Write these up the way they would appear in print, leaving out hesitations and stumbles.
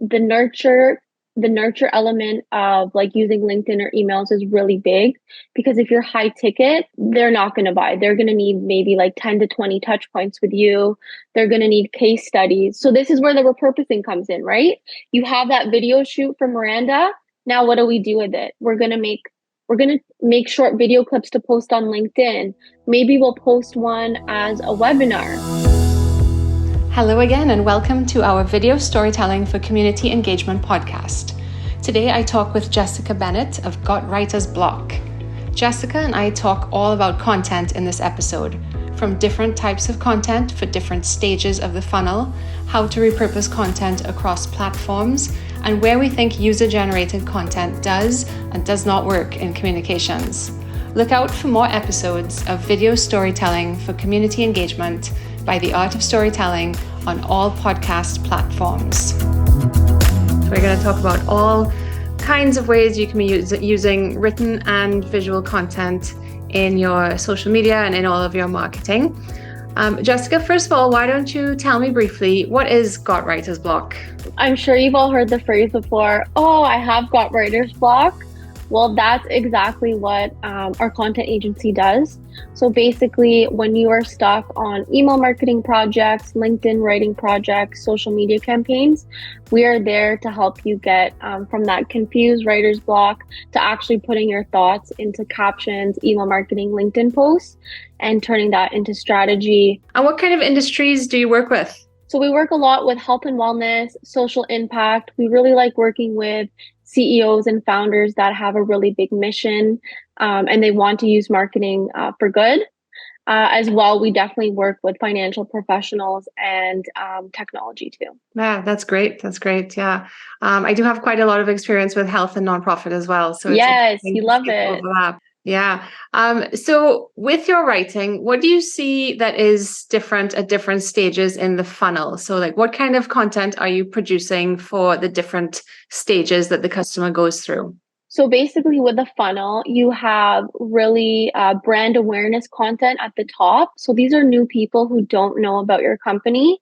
the nurture element of like using LinkedIn or emails is really big because if you're high ticket, they're not going to buy. They're going to need maybe like 10 to 20 touch points with you. They're going to need case studies. So this is where the repurposing comes in, right? You have that video shoot for Miranda. Now what do we do with it? We're going to make short video clips to post on LinkedIn. Maybe we'll post one as a webinar. Hello again, and welcome to our Video Storytelling for Community Engagement podcast. Today I talk with Jessica Bennett of Got Writer's Block. Jessica and I talk all about content in this episode, from different types of content for different stages of the funnel, how to repurpose content across platforms, and where we think user-generated content does and does not work in communications. Look out for more episodes of Video Storytelling for Community Engagement by The Art of Storytelling on all podcast platforms. So we're going to talk about all kinds of ways you can be using written and visual content in your social media and in all of your marketing. Jessica, first of all, why don't you tell me briefly, what is Got Writer's Block? I'm sure you've all heard the phrase before, oh, I have got writer's block. Well, that's exactly what our content agency does. So basically, when you are stuck on email marketing projects, LinkedIn writing projects, social media campaigns, we are there to help you get from that confused writer's block to actually putting your thoughts into captions, email marketing, LinkedIn posts, and turning that into strategy. And what kind of industries do you work with? So we work a lot with health and wellness, social impact. We really like working with CEOs and founders that have a really big mission and they want to use marketing for good. As well, we definitely work with financial professionals and technology too. Yeah, that's great. That's great. Yeah. I do have quite a lot of experience with health and nonprofit as well. So yes, you love it. Overlap. Yeah. So with your writing, what do you see that is different at different stages in the funnel? So like what kind of content are you producing for the different stages that the customer goes through? So basically with the funnel, you have really brand awareness content at the top. So these are new people who don't know about your company.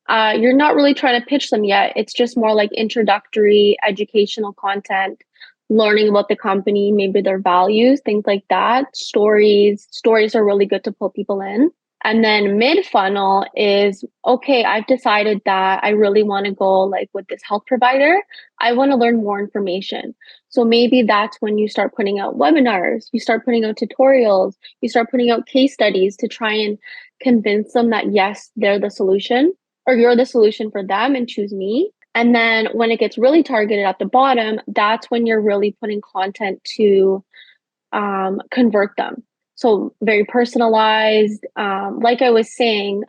You're not really trying to pitch them yet. It's just more like introductory educational content, learning about the company, maybe their values, things like that. Stories are really good to pull people in. And then mid funnel is, okay, I've decided that I really want to go like with this health provider. I want to learn more information. So maybe that's when you start putting out webinars, you start putting out tutorials, you start putting out case studies to try and convince them that yes, they're the solution or you're the solution for them and choose me. And then when it gets really targeted at the bottom, that's when you're really putting content to convert them. So very personalized. Like I was saying,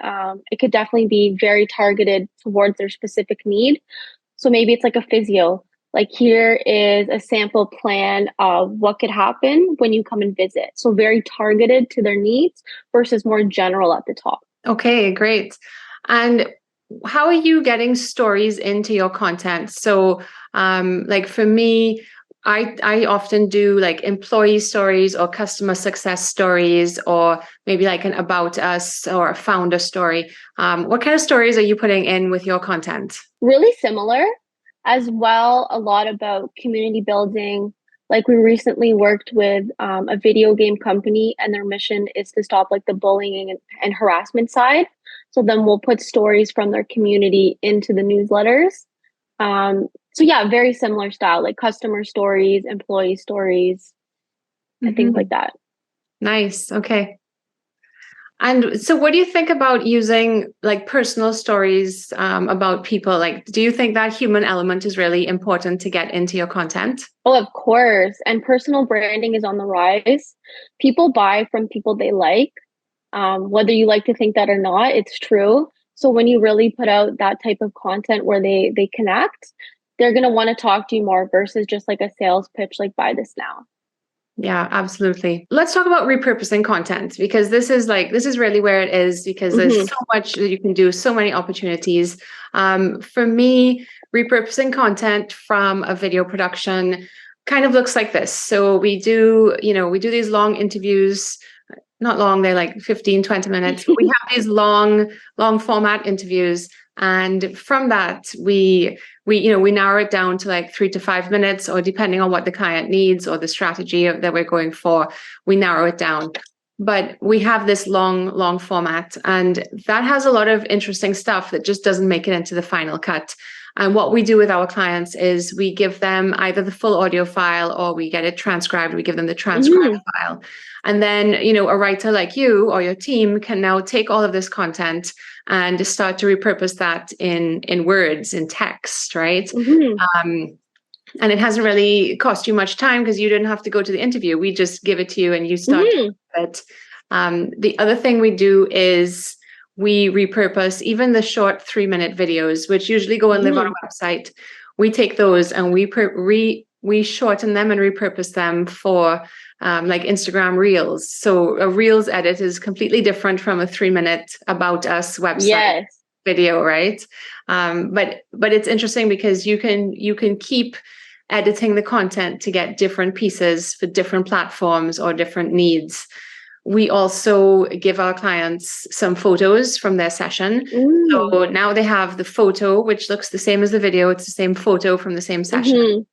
it could definitely be very targeted towards their specific need. So maybe it's like a physio. Like here is a sample plan of what could happen when you come and visit. So very targeted to their needs versus more general at the top. Okay, great. And how are you getting stories into your content? So like for me, I often do like employee stories or customer success stories, or maybe like an about us or a founder story. What kind of stories are you putting in with your content? Really similar. As well, a lot about community building. Like we recently worked with a video game company and their mission is to stop like the bullying and harassment side. So then we'll put stories from their community into the newsletters. So yeah, very similar style, like customer stories, employee stories, and things like that. Nice. Okay. And so what do you think about using like personal stories about people? Like, do you think that human element is really important to get into your content? Oh, of course. And personal branding is on the rise. People buy from people they like. Whether you like to think that or not, it's true. So when you really put out that type of content where they connect, they're going to want to talk to you more versus just like a sales pitch, like buy this now. Yeah, absolutely. Let's talk about repurposing content, because this is really where it is, because there's so much that you can do, so many opportunities. For me, repurposing content from a video production kind of looks like this. So we do these long interviews, not long, they're like 15, 20 minutes. We have these long format interviews And from that, we narrow it down to like 3 to 5 minutes, or depending on what the client needs or the strategy that we're going for, we narrow it down. But we have this long format, and that has a lot of interesting stuff that just doesn't make it into the final cut. And what we do with our clients is we give them either the full audio file or we get it transcribed. We give them the transcribed file. And then, a writer like you or your team can now take all of this content and start to repurpose that in words, in text, right? And it hasn't really cost you much time because you didn't have to go to the interview. We just give it to you and you start it. The other thing we do is we repurpose even the short 3-minute videos, which usually go and live on a website. We take those and we shorten them and repurpose them for like Instagram Reels. So a Reels edit is completely different from a 3-minute about us website video, right? But it's interesting because you can keep editing the content to get different pieces for different platforms or different needs. We also give our clients some photos from their session. So now they have the photo, which looks the same as the video. It's the same photo from the same session.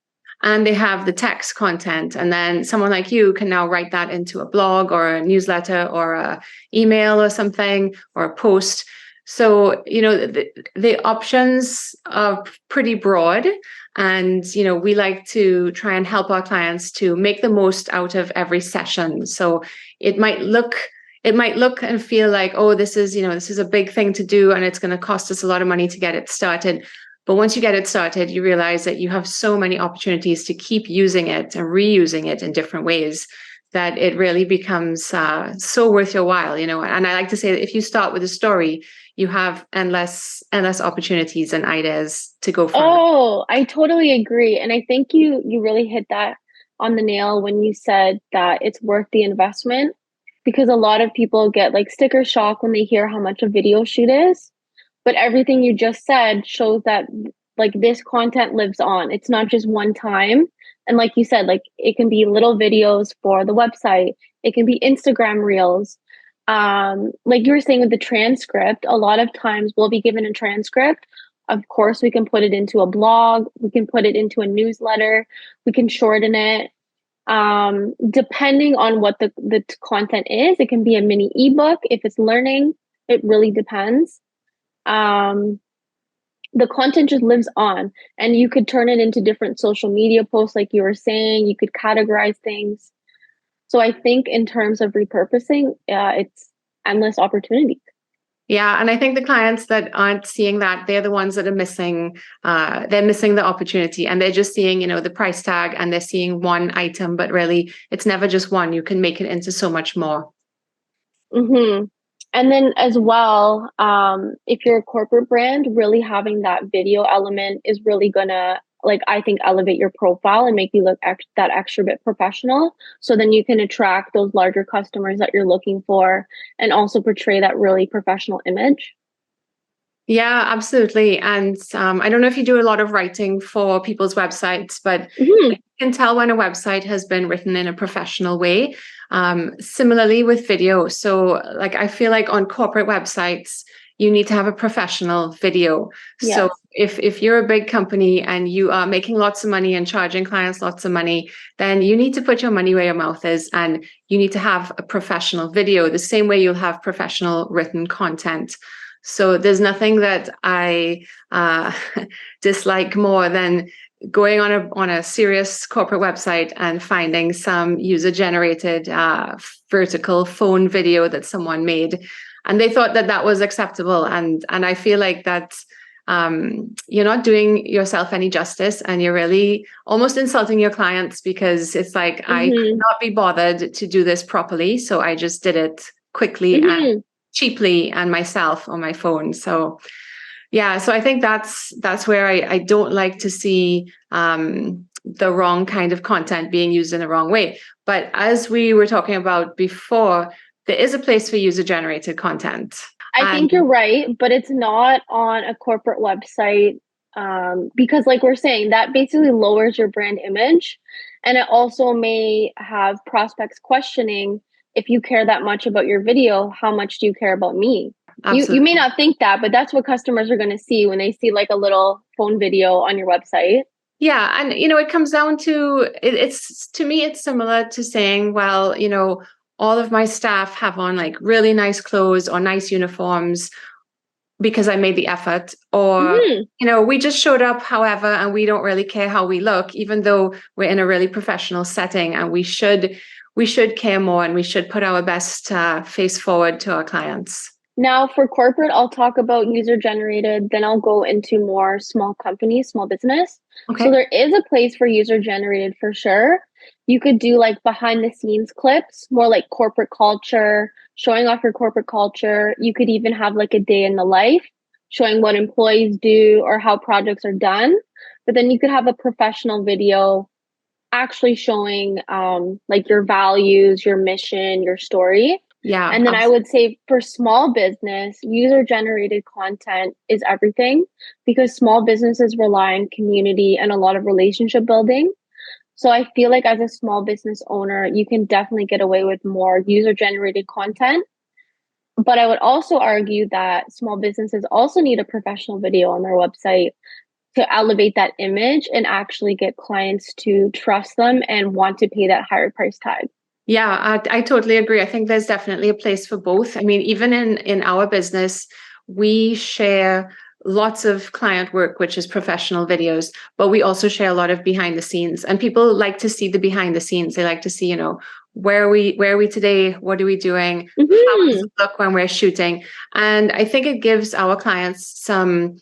And they have the text content. And then someone like you can now write that into a blog or a newsletter or a email or something or a post. So, the options are pretty broad. And, we like to try and help our clients to make the most out of every session. So it might look and feel like, oh, this is a big thing to do and it's going to cost us a lot of money to get it started. But once you get it started, you realize that you have so many opportunities to keep using it and reusing it in different ways that it really becomes so worth your while, And I like to say that if you start with a story, you have endless opportunities and ideas to go from. Oh, I totally agree. And I think you really hit that on the nail when you said that it's worth the investment, because a lot of people get like sticker shock when they hear how much a video shoot is. But everything you just said shows that like this content lives on. It's not just one time. And like you said, like it can be little videos for the website. It can be Instagram reels. Like you were saying with the transcript, a lot of times we'll be given a transcript. Of course, we can put it into a blog. We can put it into a newsletter. We can shorten it. Depending on what the content is, it can be a mini ebook. If it's learning, it really depends. The content just lives on, and you could turn it into different social media posts, like you were saying. You could categorize things. So I think in terms of repurposing, it's endless opportunities. Yeah, and I think the clients that aren't seeing that, they're the ones that are missing. They're missing the opportunity, and they're just seeing, the price tag, and they're seeing one item, but really, it's never just one. You can make it into so much more. And then as well, if you're a corporate brand, really having that video element is really gonna, like, I think, elevate your profile and make you look that extra bit professional. So then you can attract those larger customers that you're looking for and also portray that really professional image. Yeah, absolutely. And I don't know if you do a lot of writing for people's websites, but Mm-hmm. you can tell when a website has been written in a professional way. Similarly with video. So like, I feel like on corporate websites, you need to have a professional video. Yes. So if you're a big company and you are making lots of money and charging clients lots of money, then you need to put your money where your mouth is, and you need to have a professional video the same way you'll have professional written content. So there's nothing that I dislike more than going on a serious corporate website and finding some user-generated vertical phone video that someone made, and they thought that was acceptable. And I feel like that you're not doing yourself any justice, and you're really almost insulting your clients, because it's like, I could not be bothered to do this properly, so I just did it quickly and cheaply and myself on my phone. So yeah, so I think that's where I don't like to see the wrong kind of content being used in the wrong way. But as we were talking about before, there is a place for user-generated content. I think you're right, but it's not on a corporate website, because like we're saying, that basically lowers your brand image. And it also may have prospects questioning, if you care that much about your video, how much do you care about me? You may Absolutely. not think that, but that's what customers are going to see when they see like a little phone video on your website. Yeah, and it comes down to it's to me it's similar to saying, well, all of my staff have on like really nice clothes or nice uniforms because I made the effort, or Hmm. we just showed up, however, and we don't really care how we look, even though we're in a really professional setting, and we should care more, and we should put our best face forward to our clients. Now, for corporate, I'll talk about user generated, then I'll go into more small companies, small business. So Okay. there is a place for user generated for sure. You could do like behind the scenes clips, more like corporate culture, showing off your corporate culture. You could even have like a day in the life, showing what employees do or how projects are done. But then you could have a professional video actually showing like your values, your mission, your story. Yeah, And then I absolutely. would say for small business, user generated content is everything because small businesses rely on community and a lot of relationship building. So I feel like as a small business owner, you can definitely get away with more user generated content. But I would also argue that small businesses also need a professional video on their website to elevate that image and actually get clients to trust them and want to pay that higher price tag. Yeah, I totally agree. I think there's definitely a place for both. I mean, even in our business, we share lots of client work, which is professional videos, but we also share a lot of behind the scenes. And people like to see the behind the scenes. They like to see, where are we today? What are we doing? How does Mm-hmm. it look when we're shooting? And I think it gives our clients some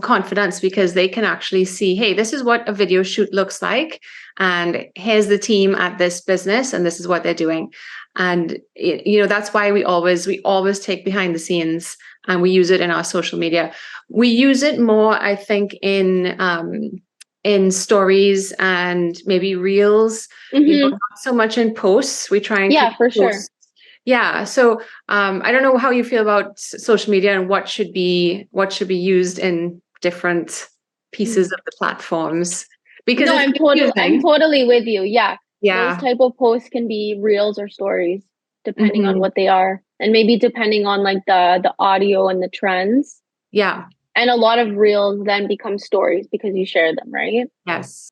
confidence because they can actually see, hey, this is what a video shoot looks like, and here's the team at this business, and this is what they're doing. And that's why we always take behind the scenes, and we use it in our social media. We use it more, I think, in stories and maybe reels. Mm-hmm. Not so much in posts. We try and keep Yeah, for sure. posts. Yeah. So I don't know how you feel about social media and what should be used in different pieces of the platforms, because No, it's I'm confusing. totally with you. Yeah. Those Yeah. type of posts can be reels or stories depending on Hmm. what they are and maybe depending on like the audio and the trends. Yeah. And a lot of reels then become stories because you share them, right? Yes.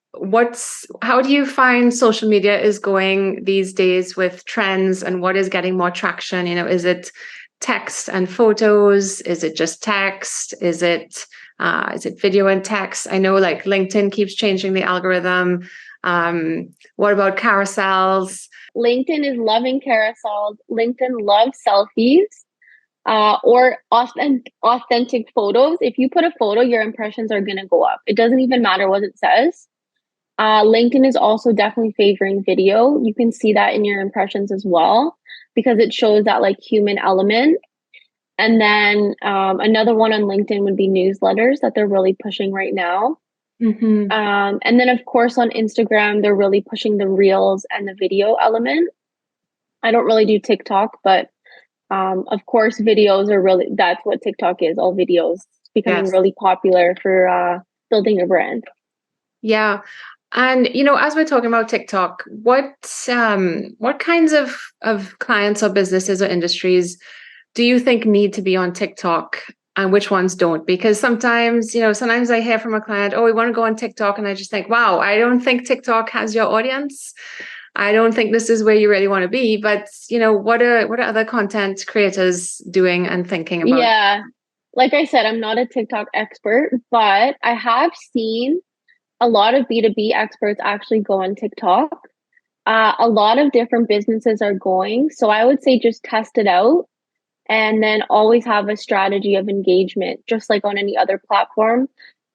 How do you find social media is going these days with trends, and what is getting more traction? Is it text and photos? Is it just text? Is it video and text? I know like LinkedIn keeps changing the algorithm. What about carousels? LinkedIn is loving carousels. LinkedIn loves selfies. Or authentic photos. If you put a photo, your impressions are going to go up. It doesn't even matter what it says. LinkedIn is also definitely favoring video. You can see that in your impressions as well because it shows that like human element. And then another one on LinkedIn would be newsletters that they're really pushing right now. Hmm. And then, of course, on Instagram, they're really pushing the reels and the video element. I don't really do TikTok, but of course, videos are really, that's what TikTok is, all videos. It's becoming Yes. really popular for building a brand. Yeah. And as we're talking about TikTok, what kinds of clients or businesses or industries do you think need to be on TikTok, and which ones don't? Because sometimes I hear from a client, oh, we want to go on TikTok. And I just think, wow, I don't think TikTok has your audience. I don't think this is where you really want to be. But, what are other content creators doing and thinking about? Yeah. Like I said, I'm not a TikTok expert, but I have seen a lot of B2B experts actually go on TikTok. A lot of different businesses are going. So I would say just test it out and then always have a strategy of engagement, just like on any other platform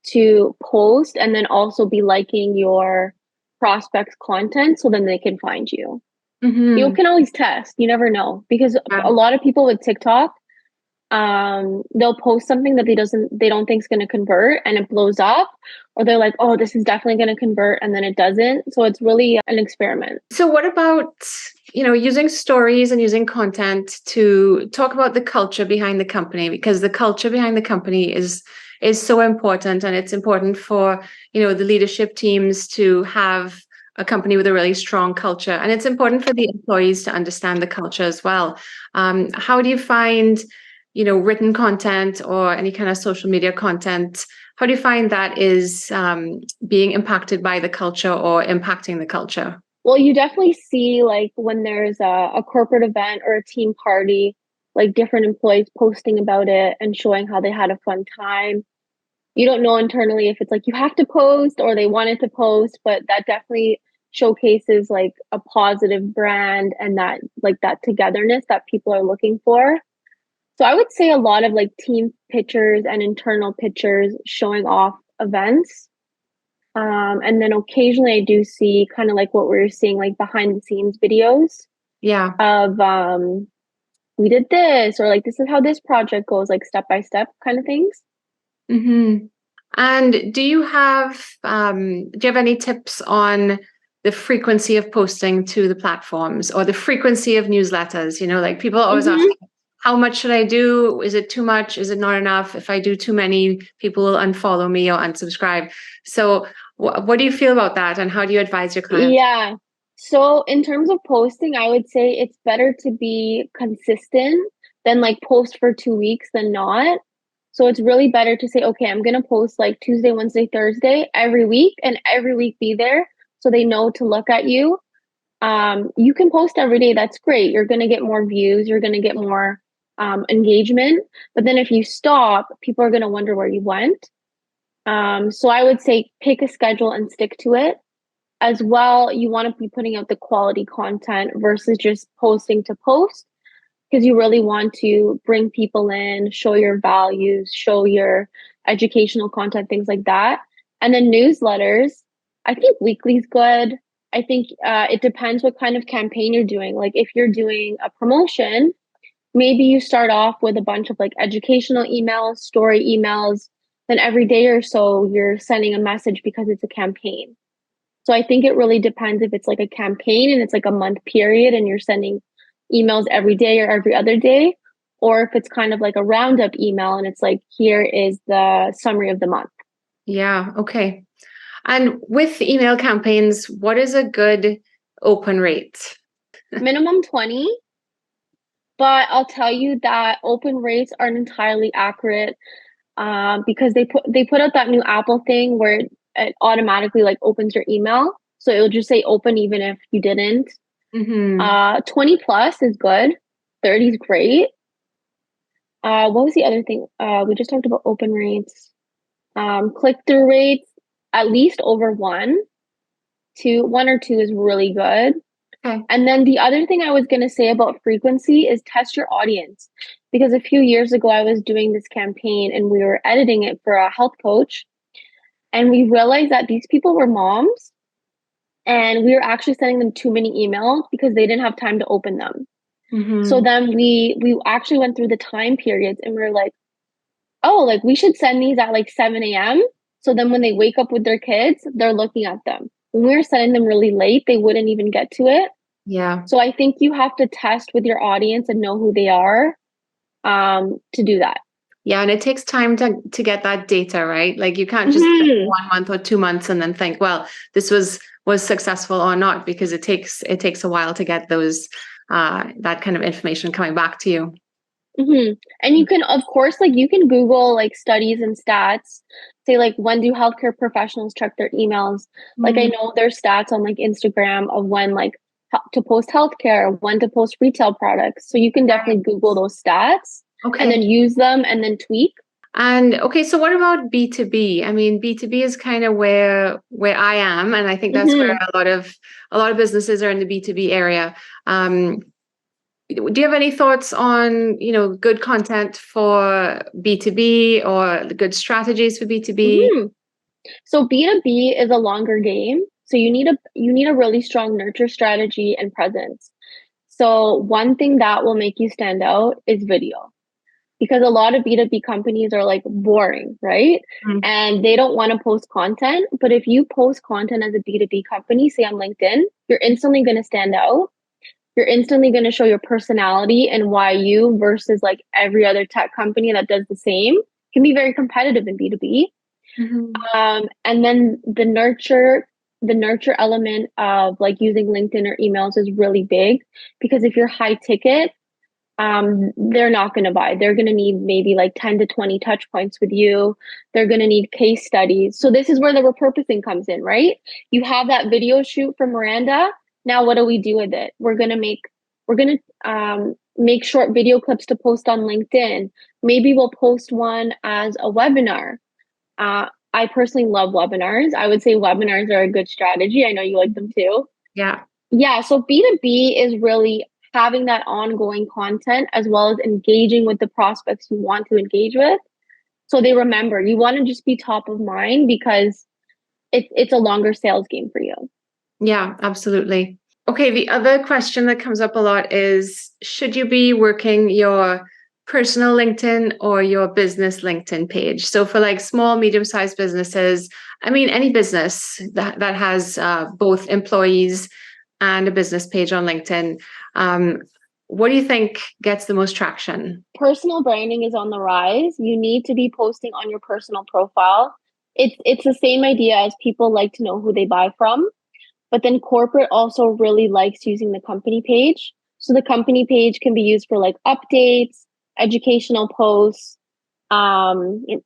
to post and then also be liking your prospects' content so then they can find you. You Hmm. can always test. You never know because Yeah. a lot of people with TikTok, they'll post something that they don't think is going to convert and it blows up, or they're like, oh, this is definitely going to convert and then it doesn't. So it's really an experiment. So what about, using stories and using content to talk about the culture behind the company? Because the culture behind the company is so important, and it's important for, the leadership teams to have a company with a really strong culture. And it's important for the employees to understand the culture as well. How do you find written content or any kind of social media content? How do you find that is being impacted by the culture or impacting the culture? Well, you definitely see like when there's a corporate event or a team party, like different employees posting about it and showing how they had a fun time. You don't know internally if it's like you have to post or they wanted to post, but that definitely showcases like a positive brand and that like that togetherness that people are looking for. So I would say a lot of like team pictures and internal pictures showing off events. And then occasionally I do see kind of like what we're seeing, like behind the scenes videos Yeah. of we did this or like this is how this project goes, like step by step kind of things. Mm-hmm. And do you have any tips on the frequency of posting to the platforms or the frequency of newsletters? Like people always ask, Mm-hmm. how much should I do? Is it too much? Is it not enough? If I do too many, people will unfollow me or unsubscribe. So what do you feel about that? And how do you advise your clients? Yeah. So in terms of posting, I would say it's better to be consistent than like post for 2 weeks than not. So it's really better to say, okay, I'm gonna post like Tuesday, Wednesday, Thursday every week, and every week be there so they know to look at you. You can post every day, that's great. You're gonna get more views, you're gonna get more engagement. But then if you stop, people are gonna wonder where you went. So I would say pick a schedule and stick to it as well. You want to be putting out the quality content versus just posting to post because you really want to bring people in, show your values, show your educational content, things like that. And then newsletters, I think weekly is good. I think it depends what kind of campaign you're doing. Like if you're doing a promotion, maybe you start off with a bunch of like educational emails, story emails, then every day or so you're sending a message because it's a campaign. So I think it really depends if it's like a campaign and it's like a month period and you're sending emails every day or every other day, or if it's kind of like a roundup email and it's like, here is the summary of the month. Yeah. Okay. And with email campaigns, what is a good open rate? Minimum 20, but I'll tell you that open rates aren't entirely accurate because they put out that new Apple thing where it automatically like opens your email. So it'll just say open even if you didn't. Mm-hmm. 20 plus is good. 30 is great. What was the other thing? We just talked about open rates. Click-through rates, at least over one or two is really good. Okay. And then the other thing I was going to say about frequency is test your audience. Because a few years ago, I was doing this campaign and we were editing it for a health coach. And we realized that these people were moms and we were actually sending them too many emails because they didn't have time to open them. So Mm-hmm. then we actually went through the time periods and we were like, oh, like we should send these at like 7 a.m. So then when they wake up with their kids, they're looking at them. When we were sending them really late, they wouldn't even get to it. Yeah. So I think you have to test with your audience and know who they are to do that. Yeah, and it takes time to get that data, right? Like you can't just spend Mm-hmm. 1 month or 2 months and then think, well, this was successful or not, because it takes a while to get those that kind of information coming back to you. Mm-hmm. And you can, of course, like you can Google like studies and stats. Say like when do healthcare professionals check their emails? Like I Mm, know there's stats on like Instagram of when like to post healthcare, when to post retail products. So you can definitely Google those stats and okay. then use them and then tweak. And okay, so what about B2B? I mean, B2B is kind of where I am, and I think that's where Mm-hmm. a lot of businesses are in the B2B area. Do you have any thoughts on, good content for B2B or the good strategies for B2B? Mm-hmm. So B2B is a longer game. So you need a really strong nurture strategy and presence. So one thing that will make you stand out is video because a lot of B2B companies are like boring, right? Mm, And they don't want to post content. But if you post content as a B2B company, say on LinkedIn, you're instantly going to stand out. You're instantly going to show your personality and why you versus like every other tech company that does the same can be very competitive in B2B. mhm. And then the nurture element of like using LinkedIn or emails is really big because if you're high ticket, they're not going to buy. They're going to need maybe like 10 to 20 touch points with you. They're going to need case studies. So this is where the repurposing comes in, right? You have that video shoot for Miranda. Now what do we do with it? We're going to make short video clips to post on LinkedIn. Maybe we'll post one as a webinar. I personally love webinars. I would say webinars are a good strategy. I know you like them too. Yeah. Yeah, so B2B is really having that ongoing content as well as engaging with the prospects you want to engage with. So they remember, you want to just be top of mind because it's a longer sales game for you. Yeah, absolutely. Okay, the other question that comes up a lot is, should you be working your personal LinkedIn or your business LinkedIn page? So for like small, medium-sized businesses, I mean, any business that has both employees and a business page on LinkedIn, what do you think gets the most traction? Personal branding is on the rise. You need to be posting on your personal profile. It's the same idea as people like to know who they buy from. But then corporate also really likes using the company page. So the company page can be used for like updates, educational posts, what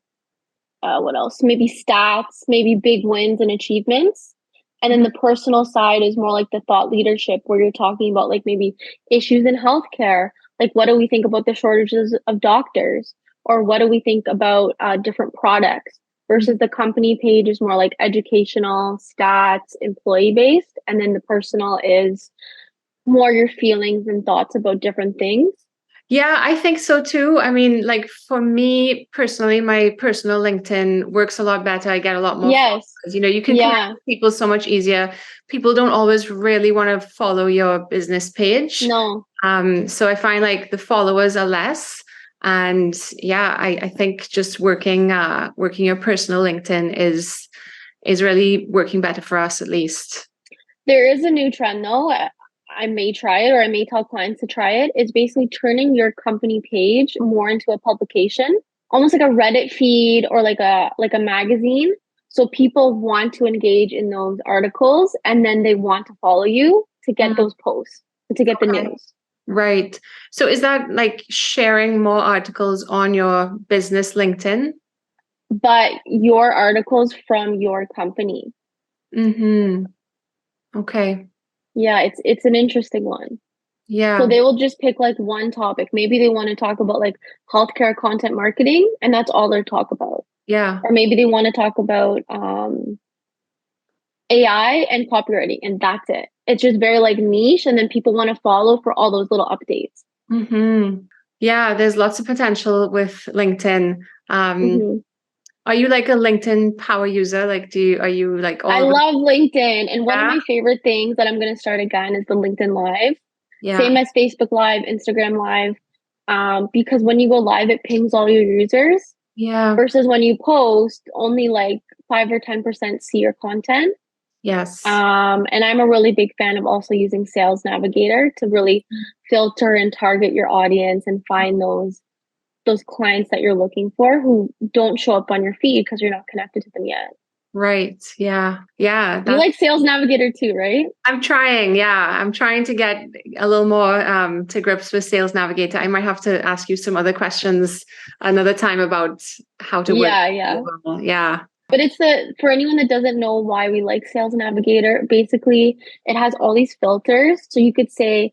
else? Maybe stats, maybe big wins and achievements. And then the personal side is more like the thought leadership where you're talking about like maybe issues in healthcare. Like, what do we think about the shortages of doctors? Or what do we think about different products? Versus the company page is more like educational, stats, employee based. And then the personal is more your feelings and thoughts about different things. Yeah, I think so too. I mean, like for me personally, my personal LinkedIn works a lot better. I get a lot more Yes. followers. You know, you can connect Yeah. with people so much easier. People don't always really want to follow your business page. No. So I find like the followers are less. And yeah, I think just working your personal LinkedIn is really working better for us at least. There is a new trend though. I may try it or I may tell clients to try it. It's basically turning your company page more into a publication, almost like a Reddit feed or like a magazine. So people want to engage in those articles and then they want to follow you to get those posts, to get the Okay. news. Right. So is that like sharing more articles on your business LinkedIn? But your articles from your company. Mm-hmm. Okay. Yeah, it's an interesting one. So Yeah. they will just pick like one topic. Maybe they want to talk about like healthcare content marketing, and that's all they talk about. Yeah. Or maybe they want to talk about AI and copywriting, and that's it. It's just very like niche, and then people want to follow for all those little updates. Mm-hmm. Yeah, there's lots of potential with LinkedIn. Hmm. Are you like a LinkedIn power user? Like, are you like I all the, love LinkedIn, and one of yeah? my favorite things that I'm going to start again is the LinkedIn Live. Yeah. Same as Facebook Live, Instagram Live, because when you go live, it pings all your users. Yeah. Versus when you post, only like 5 or 10% see your content. Yes. And I'm a really big fan of also using Sales Navigator to really filter and target your audience and find those clients that you're looking for who don't show up on your feed because you're not connected to them yet. Right. Yeah. Yeah. You like Sales Navigator too, right? I'm trying. Yeah. I'm trying to get a little more to grips with Sales Navigator. I might have to ask you some other questions another time about how to work. Yeah, yeah. Yeah. But for anyone that doesn't know why we like Sales Navigator, basically it has all these filters. So you could say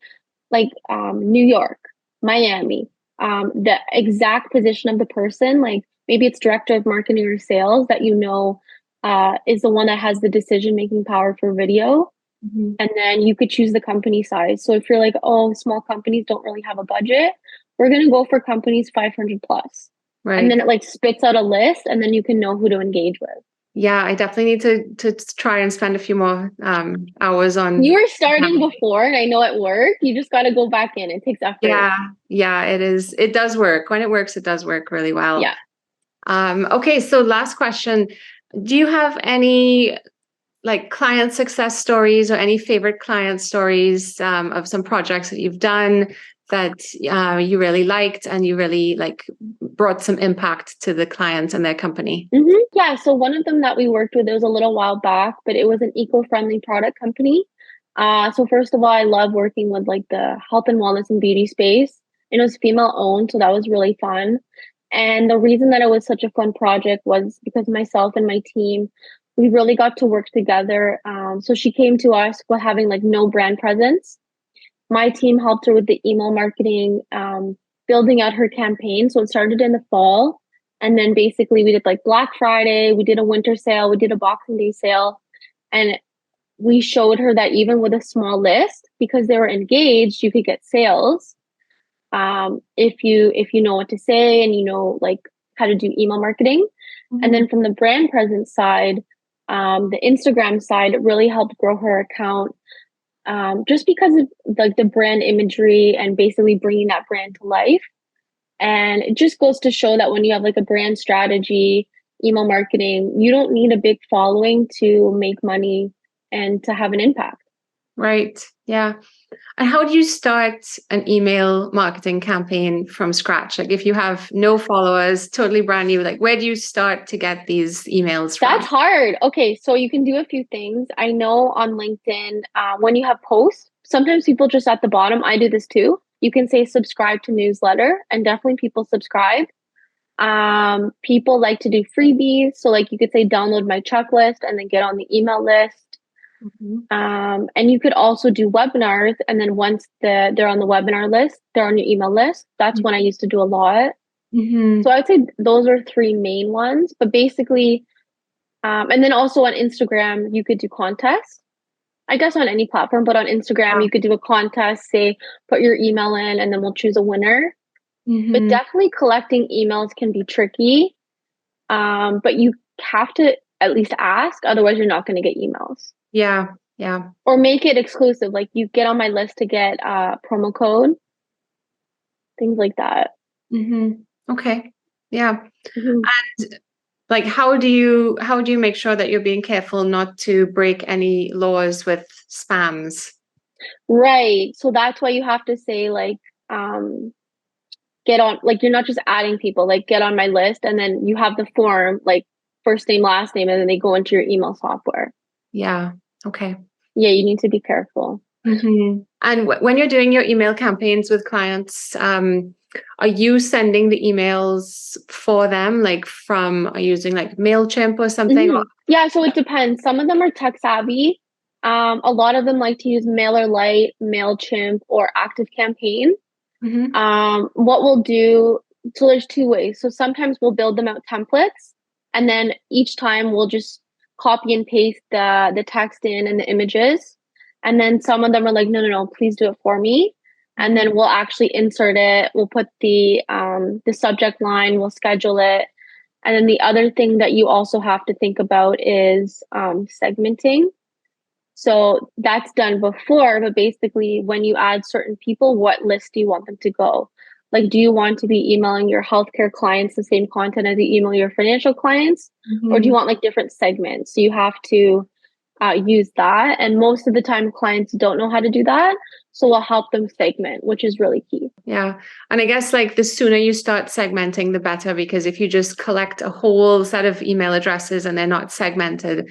like New York, Miami, the exact position of the person, like maybe it's director of marketing or sales that is the one that has the decision making power for video. Mm-hmm. And then you could choose the company size. So if you're like, oh, small companies don't really have a budget, we're going to go for companies 500 plus. And Right. then it like spits out a list and then you can know who to engage with. Yeah, I definitely need to try and spend a few more hours on. You were starting before, and I know it worked. You just got to go back in. It takes effort. Yeah, it is. It does work. When it works, it does work really well. Yeah. Okay, so last question. Do you have any like client success stories or any favorite client stories of some projects that you've done that you really liked and you really like brought some impact to the clients and their company? Mm-hmm. Yeah. So one of them that we worked with, it was a little while back, but it was an eco-friendly product company. So first of all, I love working with like the health and wellness and beauty space. and it was female owned. So that was really fun. And the reason that it was such a fun project was because myself and my team, we really got to work together. So she came to us with having like no brand presence. My team helped her with the email marketing, building out her campaign. So it started in the fall. And then basically we did like Black Friday, we did a winter sale, we did a Boxing Day sale. And we showed her that even with a small list, because they were engaged, you could get sales. If you know what to say and you know like how to do email marketing. Mm-hmm. And then from the brand presence side, the Instagram side, it really helped grow her account. Just because of like the brand imagery and basically bringing that brand to life. And it just goes to show that when you have like a brand strategy, email marketing, you don't need a big following to make money and to have an impact. Right. Yeah. And how do you start an email marketing campaign from scratch? Like if you have no followers, totally brand new, like where do you start to get these emails from? That's hard. Okay, so you can do a few things. I know on LinkedIn, when you have posts, sometimes people just at the bottom, I do this too. You can say subscribe to newsletter, and definitely people subscribe. People like to do freebies. So like you could say download my checklist and then get on the email list. Mm-hmm. And you could also do webinars. And then once they're on the webinar list, they're on your email list. That's when I used to do a lot. Mm-hmm. So I'd say those are three main ones. But basically, and then also on Instagram, you could do contests. I guess on any platform, but on Instagram, you could do a contest, say, put your email in, and then we'll choose a winner. Mm-hmm. But definitely collecting emails can be tricky. But you have to at least ask, otherwise you're not going to get emails. Yeah. Yeah. Or make it exclusive. Like you get on my list to get a promo code, things like that. Mm-hmm. Okay. Yeah. Mm-hmm. And like how do you make sure that you're being careful not to break any laws with spams? Right. So that's why you have to say like get on, like you're not just adding people, like get on my list, and then you have the form like first name, last name, and then they go into your email software. Yeah. Okay. Yeah, you need to be careful. Mm-hmm. And when you're doing your email campaigns with clients, are you sending the emails for them, like are you using like MailChimp or something? Mm-hmm. Yeah, so it depends. Some of them are tech savvy. A lot of them like to use MailerLite, MailChimp, or ActiveCampaign. What we'll do, so there's two ways. So sometimes we'll build them out templates, and then each time we'll just copy and paste the text in and the images. And then some of them are like, no, please do it for me. And then we'll actually insert it. We'll put the subject line, we'll schedule it. And then the other thing that you also have to think about is segmenting. So that's done before, but basically when you add certain people, what list do you want them to go? Like, do you want to be emailing your healthcare clients the same content as you email your financial clients? Mm-hmm. Or do you want like different segments? So you have to use that. And most of the time clients don't know how to do that. So we'll help them segment, which is really key. Yeah. And I guess like the sooner you start segmenting, the better, because if you just collect a whole set of email addresses and they're not segmented,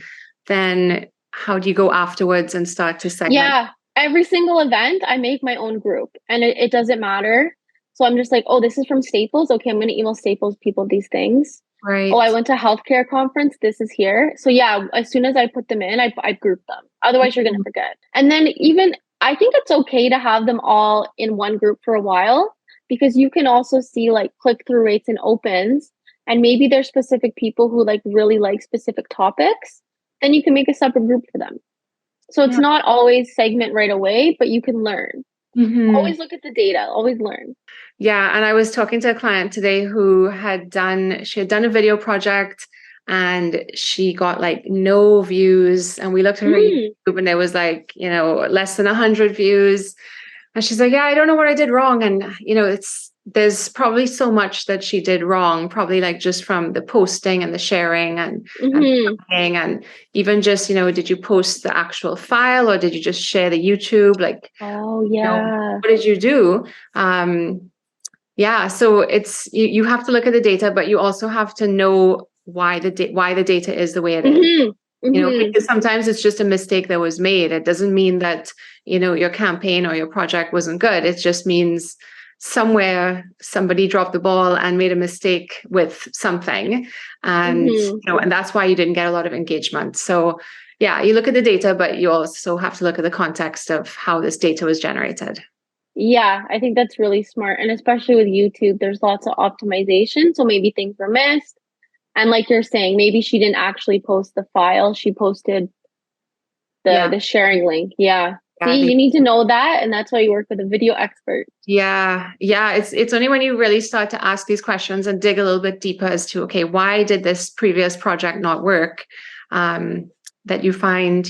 then how do you go afterwards and start to segment? Yeah. Every single event, I make my own group, and it doesn't matter. So I'm just like, oh, this is from Staples. Okay, I'm going to email Staples people these things. Right. Oh, I went to a healthcare conference. This is here. So yeah, as soon as I put them in, I group them. Otherwise, you're going to forget. And then even, I think it's okay to have them all in one group for a while, because you can also see like click-through rates and opens. And maybe there's specific people who like really like specific topics. Then you can make a separate group for them. So it's not always segment right away, but you can learn. Mm-hmm. Always look at the data, always learn. Yeah. And I was talking to a client today who had done a video project and she got like no views. And we looked at her YouTube and there was like, less than 100 views. And she's like, yeah, I don't know what I did wrong. And, there's probably so much that she did wrong, probably like just from the posting and the sharing and and even just, did you post the actual file or did you just share the YouTube? Like, oh yeah. What did you do? Yeah. So it's, you have to look at the data, but you also have to know why the data is the way it is. Because sometimes it's just a mistake that was made. It doesn't mean that, your campaign or your project wasn't good. It just means somewhere somebody dropped the ball and made a mistake with something. And, and that's why you didn't get a lot of engagement. So yeah, you look at the data, but you also have to look at the context of how this data was generated. Yeah, I think that's really smart. And especially with YouTube, there's lots of optimization. So maybe things were missed. And like you're saying, maybe she didn't actually post the file. She posted the sharing link. Yeah. See, you need to know that. And that's why you work with a video expert. Yeah. It's only when you really start to ask these questions and dig a little bit deeper as to, okay, why did this previous project not work? That you find,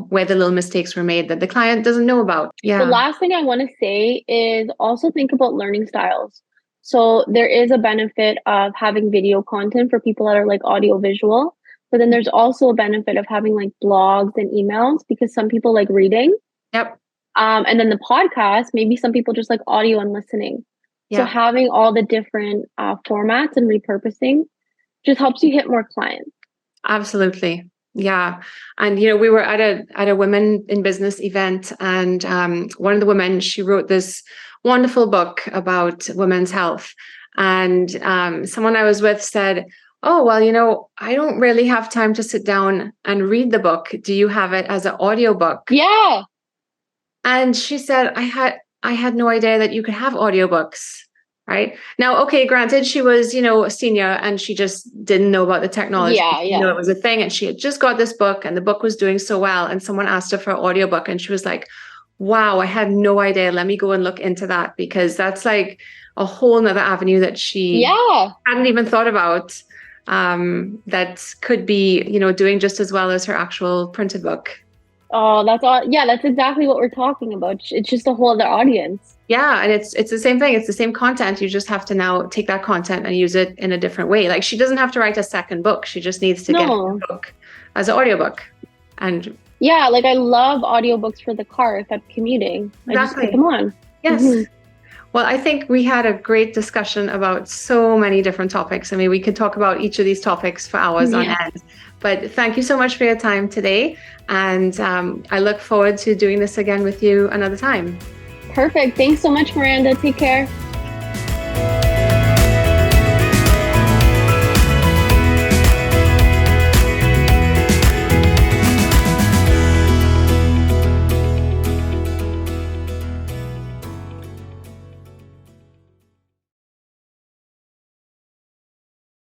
where the little mistakes were made that the client doesn't know about. Yeah. The last thing I want to say is also think about learning styles. So there is a benefit of having video content for people that are like audio visual, but then there's also a benefit of having like blogs and emails because some people like reading. Yep. And then the podcast, maybe some people just like audio and listening. So having all the different formats and repurposing just helps you hit more clients. Absolutely. Yeah. And, we were at a women in business event, and one of the women, she wrote this wonderful book about women's health. And someone I was with said, oh, well, I don't really have time to sit down and read the book. Do you have it as an audiobook? Yeah. And she said, I had no idea that you could have audiobooks. Right now, okay, granted, she was, a senior and she just didn't know about the technology. Yeah. It was a thing, and she had just got this book, and the book was doing so well. And someone asked her for an audiobook, and she was like, "Wow, I had no idea. Let me go and look into that," because that's like a whole nother avenue that she hadn't even thought about. That could be, doing just as well as her actual printed book. Oh, that's all. Yeah, that's exactly what we're talking about. It's just a whole other audience. Yeah, and it's the same thing. It's the same content. You just have to now take that content and use it in a different way. Like, she doesn't have to write a second book. She just needs to get the book as an audiobook. And yeah, like I love audiobooks for the car if I'm commuting. Exactly. I just put them on. Yes. Well, I think we had a great discussion about so many different topics. I mean, we could talk about each of these topics for hours on end. But thank you so much for your time today. And I look forward to doing this again with you another time. Perfect. Thanks so much, Miranda. Take care.